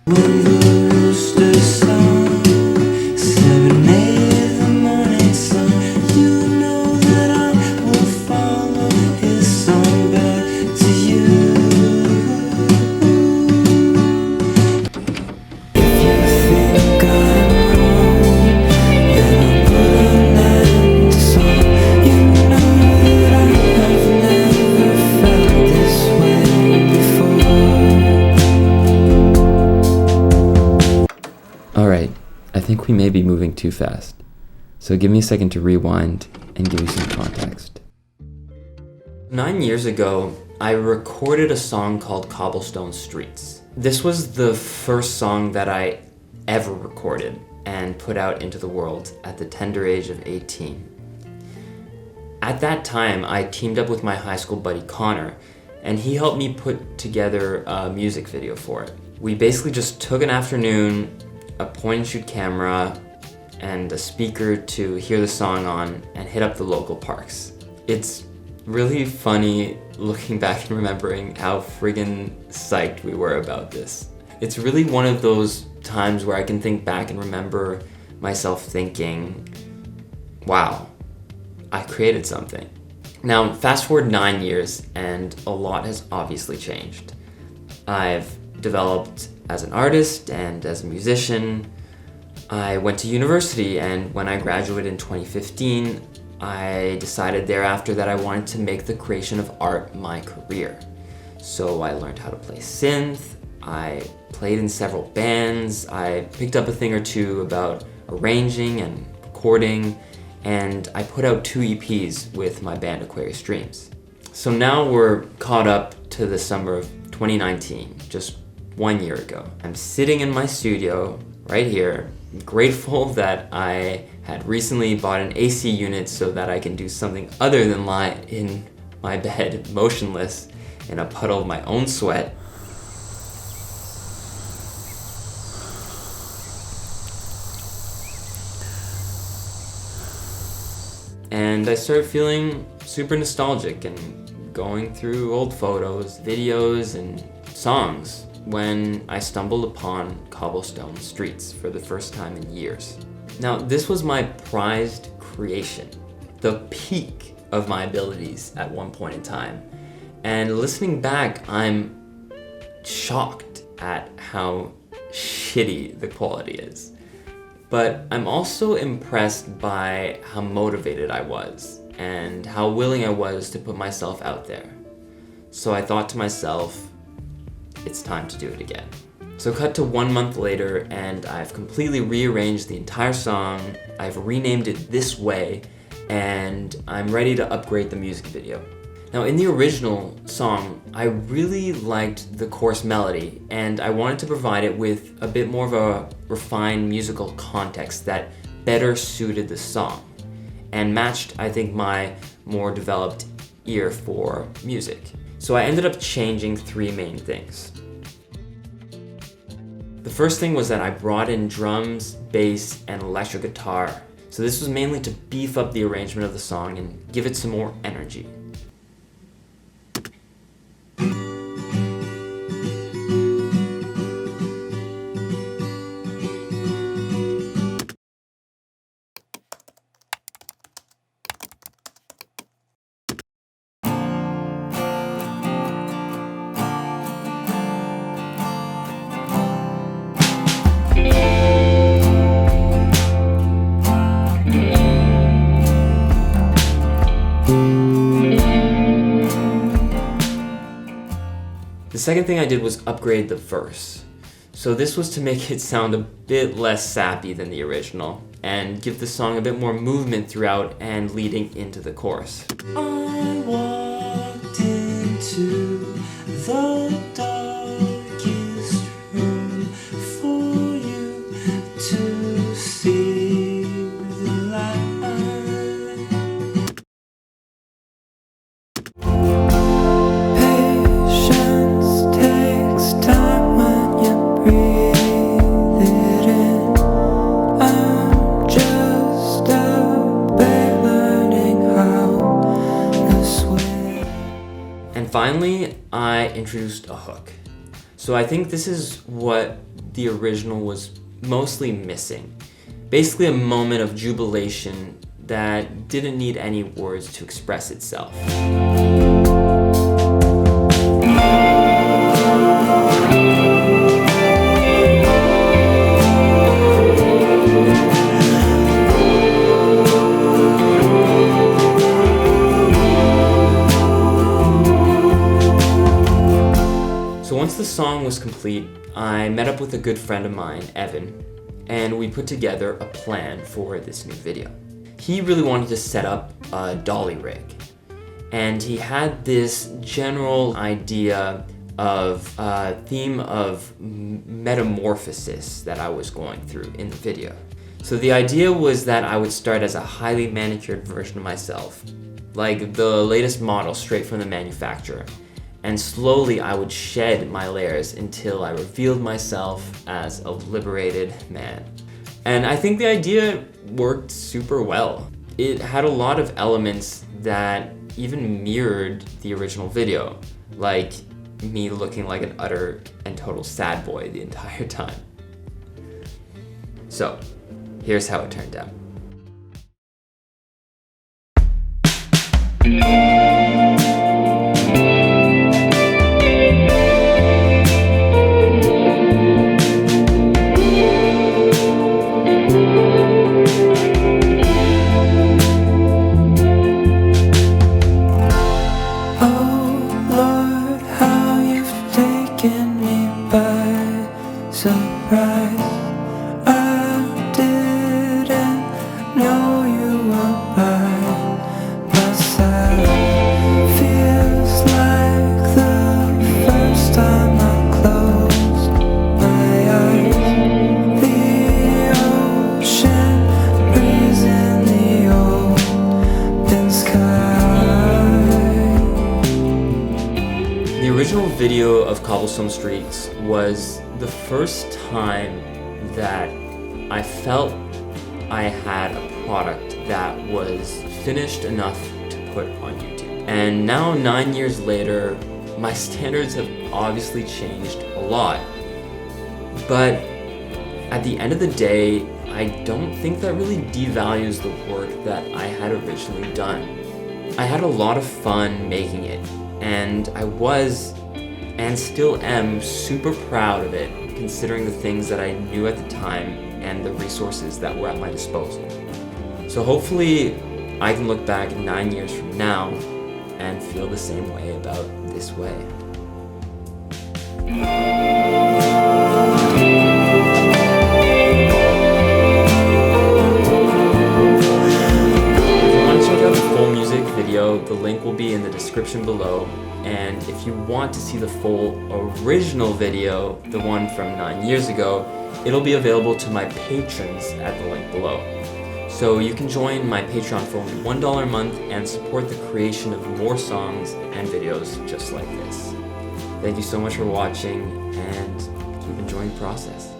When the rooster song serenade the morning sun, you know that I will follow his song back to you. If you think I'm wrong, then I'll put an end to song. You know that I have never felt this way before. Alright, I think we may be moving too fast, so give me a second to rewind and give you some context. 9 years ago, I recorded a song called Cobblestone Streets. This was the first song that I ever recorded and put out into the world at the tender age of 18. At that time, I teamed up with my high school buddy Connor, and he helped me put together a music video for it. We basically just took an afternoon, a point-and-shoot camera, and a speaker to hear the song on, and hit up the local parks. It's really funny looking back and remembering how friggin' psyched we were about this. It's really one of those times where I can think back and remember myself thinking, wow, I created something. Now, fast forward 9 years, and a lot has obviously changed. I've developed as an artist and as a musician. I went to university, and when I graduated in 2015, I decided thereafter that I wanted to make the creation of art my career. So I learned how to play synth, I played in several bands, I picked up a thing or two about arranging and recording, and I put out 2 EPs with my band Aquarius Dreams. So now we're caught up to the summer of 2019, just 1 year ago. I'm sitting in my studio right here, grateful that I had recently bought an AC unit so that I can do something other than lie in my bed motionless in a puddle of my own sweat. And I started feeling super nostalgic and going through old photos, videos, and songs when I stumbled upon Cobblestone Streets for the first time in years. Now, this was my prized creation, the peak of my abilities at one point in time. And listening back, I'm shocked at how shitty the quality is. But I'm also impressed by how motivated I was and how willing I was to put myself out there. So I thought to myself, it's time to do it again. So cut to 1 month later, and I've completely rearranged the entire song, I've renamed it This Way, and I'm ready to upgrade the music video. Now, in the original song, I really liked the chorus melody, and I wanted to provide it with a bit more of a refined musical context that better suited the song, and matched, I think, my more developed ear for music. So I ended up changing 3 main things. The first thing was that I brought in drums, bass, and electric guitar. So this was mainly to beef up the arrangement of the song and give it some more energy. The second thing I did was upgrade the verse. So this was to make it sound a bit less sappy than the original and give the song a bit more movement throughout and leading into the chorus. I walked into the darkest room for you to see the light. Patience takes time when you breathe it in. I'm just a babe learning how to swim. And finally, I introduced a hook. So I think this is what the original was mostly missing. Basically a moment of jubilation that didn't need any words to express itself. So once the song was complete, I met up with a good friend of mine, Evan, and we put together a plan for this new video. He really wanted to set up a dolly rig, and he had this general idea of a theme of metamorphosis that I was going through in the video. So the idea was that I would start as a highly manicured version of myself, like the latest model straight from the manufacturer, and slowly I would shed my layers until I revealed myself as a liberated man. And I think the idea worked super well. It had a lot of elements that even mirrored the original video, like me looking like an utter and total sad boy the entire time. So, here's how it turned out. Surprise, I didn't know you were by my side. Feels like the first time I closed my eyes. The ocean breeze in the open sky. The original video of Cobblestone Streets was the first time that I felt I had a product that was finished enough to put on YouTube. And now 9 years later, my standards have obviously changed a lot. But at the end of the day, I don't think that really devalues the work that I had originally done. I had a lot of fun making it, and I was and still am super proud of it, considering the things that I knew at the time and the resources that were at my disposal. So hopefully I can look back 9 years from now and feel the same way about this way. If you want to check out the full music video, the link will be in the description below. And if you want to see the full original video, the one from 9 years ago, it'll be available to my patrons at the link below. So you can join my Patreon for only $1 a month and support the creation of more songs and videos just like this. Thank you so much for watching, and keep enjoying the process.